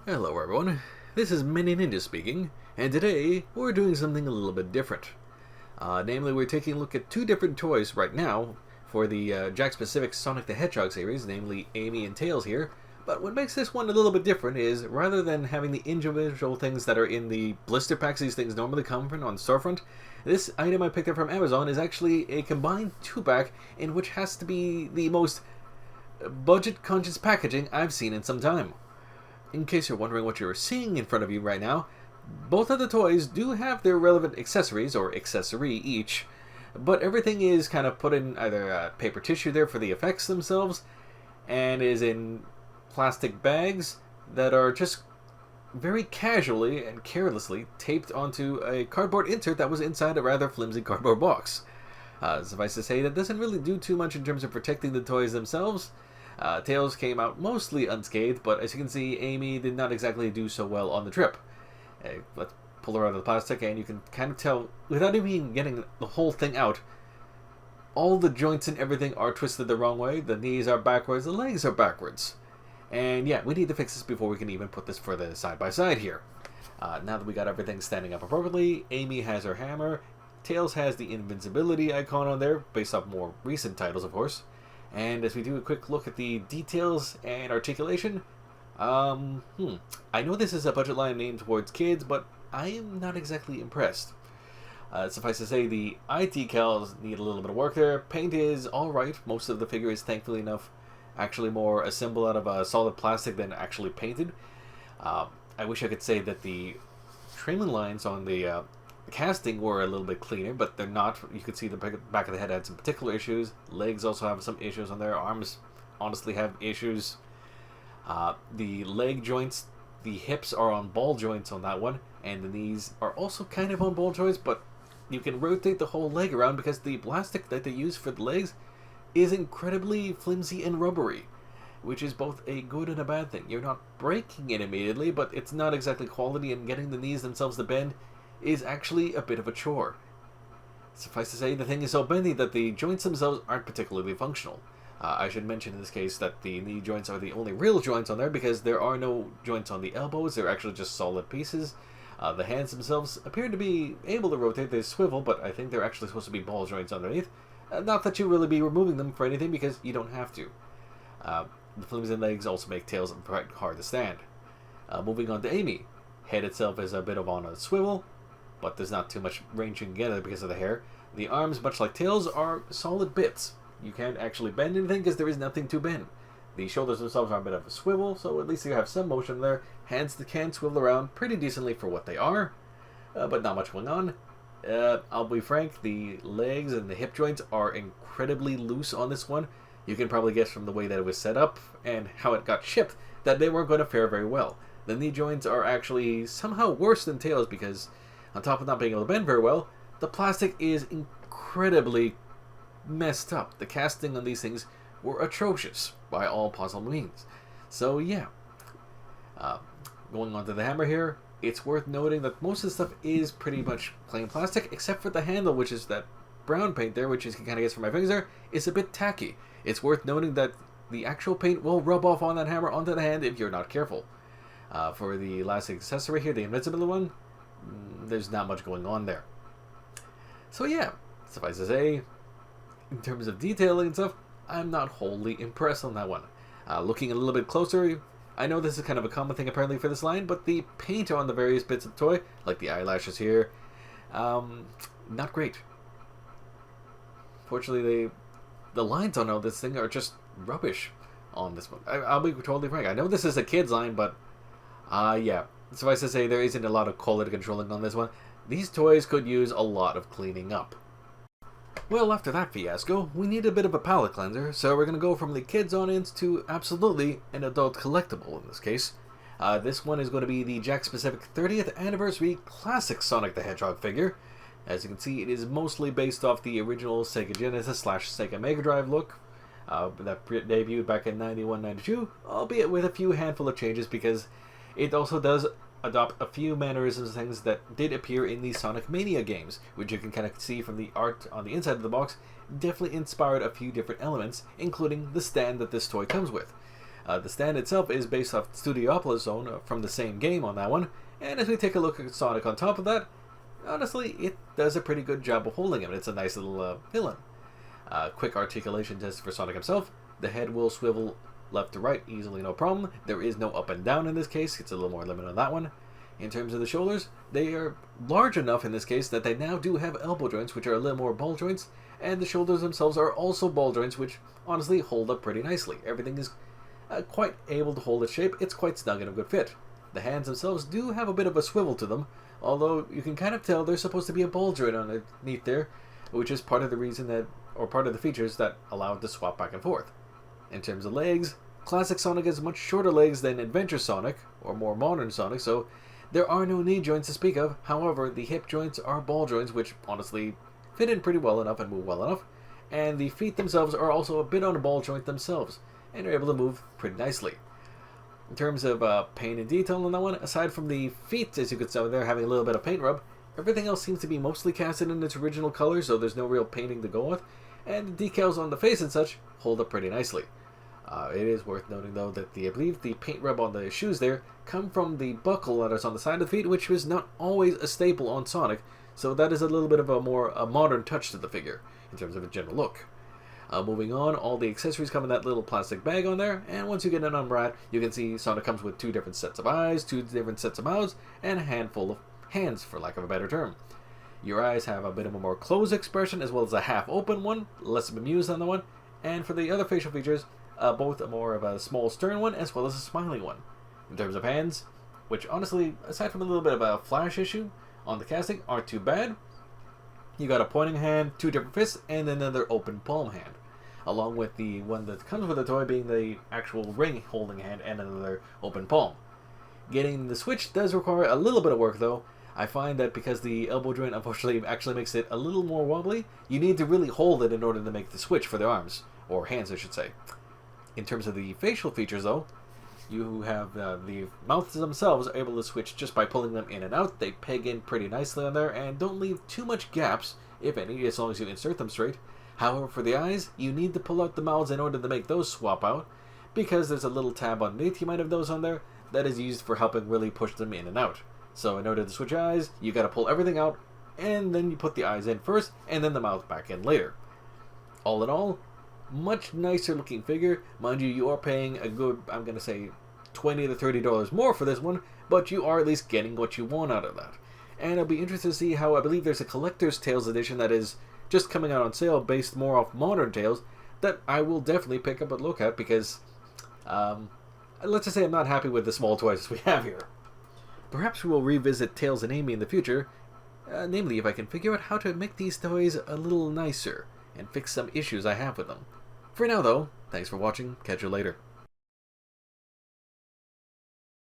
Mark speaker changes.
Speaker 1: Hello everyone, this is Mini Ninja speaking, and today we're doing something a little bit different. Namely, we're taking a look at two different toys right now for the Jakks specific Sonic the Hedgehog series, namely Amy and Tails here. But what makes this one a little bit different is, rather than having the individual things that are in the blister packs these things normally come from on storefront, this item I picked up from Amazon is actually a combined 2-pack in which has to be the most budget-conscious packaging I've seen in some time. In case you're wondering what you're seeing in front of you right now, both of the toys do have their relevant accessories, or accessory each, but everything is kind of put in either paper tissue there for the effects themselves, and is in plastic bags that are just very casually and carelessly taped onto a cardboard insert that was inside a rather flimsy cardboard box. Suffice to say, that doesn't really do too much in terms of protecting the toys themselves. Tails came out mostly unscathed, but as you can see, Amy did not exactly do so well on the trip. Let's pull her out of the plastic, and you can kind of tell, without even getting the whole thing out, all the joints and everything are twisted the wrong way. The knees are backwards, the legs are backwards. And yeah, we need to fix this before we can even put this for the side-by-side here. Now that we got everything standing up appropriately, Amy has her hammer, Tails has the invincibility icon on there, based off more recent titles, of course. And as we do a quick look at the details and articulation, I know this is a budget line aimed towards kids, but I am not exactly impressed. Suffice to say, the eye decals need a little bit of work there. Paint is alright. Most of the figure is, thankfully enough, actually more assembled out of solid plastic than actually painted. I wish I could say that the trim lines on the casting were a little bit cleaner, but they're not. You could see the back of the head had some particular issues. Legs also have some issues on there. Arms honestly have issues. The leg joints, the hips are on ball joints on that one, and the knees are also kind of on ball joints, but you can rotate the whole leg around because the plastic that they use for the legs is incredibly flimsy and rubbery, which is both a good and a bad thing. You're not breaking it immediately, but it's not exactly quality, and getting the knees themselves to bend is actually a bit of a chore. Suffice to say, the thing is so bendy that the joints themselves aren't particularly functional. I should mention in this case that the knee joints are the only real joints on there because there are no joints on the elbows. They're actually just solid pieces. The hands themselves appear to be able to rotate. They swivel, but I think they're actually supposed to be ball joints underneath. Not that you really be removing them for anything because you don't have to. The flimsy legs also make Tails quite hard to stand. Moving on to Amy. Head itself is a bit of on a swivel, but there's not too much ranging together because of the hair. The arms, much like Tails, are solid bits. You can't actually bend anything because there is nothing to bend. The shoulders themselves are a bit of a swivel, so at least you have some motion there. Hands that can swivel around pretty decently for what they are, but not much going on. I'll be frank, the legs and the hip joints are incredibly loose on this one. You can probably guess from the way that it was set up and how it got shipped that they weren't going to fare very well. The knee joints are actually somehow worse than Tails because, on top of not being able to bend very well, the plastic is incredibly messed up. The casting on these things were atrocious by all possible means. So yeah. Going on to the hammer here, it's worth noting that most of the stuff is pretty much plain plastic, except for the handle, which is that brown paint there, which you can kind of guess from my fingers there, is a bit tacky. It's worth noting that the actual paint will rub off on that hammer onto the hand if you're not careful. For the last accessory here, the invincible one, there's not much going on there. So yeah, suffice to say, in terms of detailing and stuff, I'm not wholly impressed on that one. Looking a little bit closer, I know this is kind of a common thing apparently for this line, but the paint on the various bits of the toy, like the eyelashes here, not great. Fortunately, the lines on all this thing are just rubbish on this one. I'll be totally frank. I know this is a kid's line, but yeah. Suffice to say, there isn't a lot of quality controlling on this one. These toys could use a lot of cleaning up. Well, after that fiasco, we need a bit of a palate cleanser, so we're going to go from the kids' audience to absolutely an adult collectible in this case. This one is going to be the Jakks Specific 30th Anniversary Classic Sonic the Hedgehog figure. As you can see, it is mostly based off the original Sega Genesis / Sega Mega Drive look that debuted back in 91-92, albeit with a few handful of changes because it also does adopt a few mannerisms and things that did appear in the Sonic Mania games, which you can kind of see from the art on the inside of the box, definitely inspired a few different elements, including the stand that this toy comes with. The stand itself is based off Studiopolis Zone from the same game on that one, and as we take a look at Sonic on top of that, honestly, it does a pretty good job of holding him. It's a nice little villain. Quick articulation test for Sonic himself. The head will swivel left to right easily, no problem. There is no up and down in this case. It's a little more limited on that one. In terms of the shoulders, they are large enough in this case that they now do have elbow joints, which are a little more ball joints, and the shoulders themselves are also ball joints, which honestly hold up pretty nicely. Everything is quite able to hold its shape. It's quite snug and a good fit. The hands themselves do have a bit of a swivel to them, although you can kind of tell there's supposed to be a ball joint underneath there, which is part of the reason that, or part of the features that allow it to swap back and forth. In terms of legs, classic Sonic has much shorter legs than Adventure Sonic, or more modern Sonic, so there are no knee joints to speak of. However, the hip joints are ball joints, which honestly fit in pretty well enough and move well enough, and the feet themselves are also a bit on a ball joint themselves, and are able to move pretty nicely. In terms of paint and detail on that one, aside from the feet, as you could tell, they're having a little bit of paint rub, everything else seems to be mostly casted in its original color, so there's no real painting to go with, and the decals on the face and such hold up pretty nicely. It is worth noting, though, that I believe the paint rub on the shoes there come from the buckle that is on the side of the feet, which was not always a staple on Sonic, so that is a little bit of a more modern touch to the figure, in terms of a general look. Moving on, all the accessories come in that little plastic bag on there, and once you get it unwrapped, you can see Sonic comes with 2 different sets of eyes, 2 different sets of mouths, and a handful of hands, for lack of a better term. Your eyes have a bit of a more closed expression, as well as a half-open one, less bemused on the one, and for the other facial features, both more of a small stern one, as well as a smiling one. In terms of hands, which honestly, aside from a little bit of a flash issue on the casting, aren't too bad. You got a pointing hand, 2 different fists, and another open palm hand, along with the one that comes with the toy being the actual ring holding hand and another open palm. Getting the switch does require a little bit of work, though. I find that because the elbow joint unfortunately actually makes it a little more wobbly, you need to really hold it in order to make the switch for the arms, or hands I should say. In terms of the facial features, though, you have the mouths themselves are able to switch just by pulling them in and out. They peg in pretty nicely on there and don't leave too much gaps, if any, as long as you insert them straight. However, for the eyes, you need to pull out the mouths in order to make those swap out, because there's a little tab underneath, you might have those on there, that is used for helping really push them in and out. So in order to switch eyes, you gotta pull everything out, and then you put the eyes in first, and then the mouth back in later. All in all, much nicer looking figure. Mind you, you are paying a good, I'm going to say, $20 to $30 more for this one, but you are at least getting what you want out of that. And I'll be interested to see how, I believe there's a Collector's Tales edition that is just coming out on sale based more off Modern Tales that I will definitely pick up and look at because, let's just say I'm not happy with the small toys we have here. Perhaps we will revisit Tails and Amy in the future, namely if I can figure out how to make these toys a little nicer and fix some issues I have with them. For now, though, thanks for watching. Catch you later.